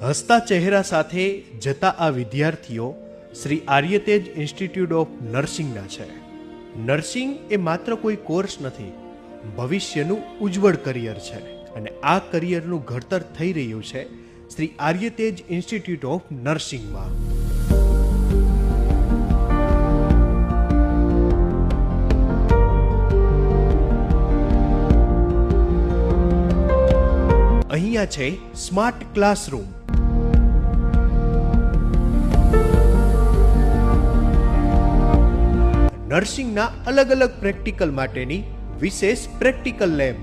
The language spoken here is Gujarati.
હસતા ચહેરા સાથે જતા આ વિદ્યાર્થીઓ શ્રી આર્યતેજ ઇન્સ્ટિટ્યૂટ ઓફ નર્સિંગના છે. નર્સિંગ એ માત્ર કોઈ કોર્સ નથી, ભવિષ્યનું ઉજ્જવળ કરિયર છે અને આ કરિયરનું ઘડતર થઈ રહ્યું છે શ્રી આર્યતેજ ઇન્સ્ટિટ્યૂટ ઓફ નર્સિંગમાં. અહીંયા છે સ્માર્ટ ક્લાસરૂમ, નર્સિંગના અલગ અલગ પ્રેક્ટિકલ માટેની વિશેષ પ્રેક્ટિકલ લેબ,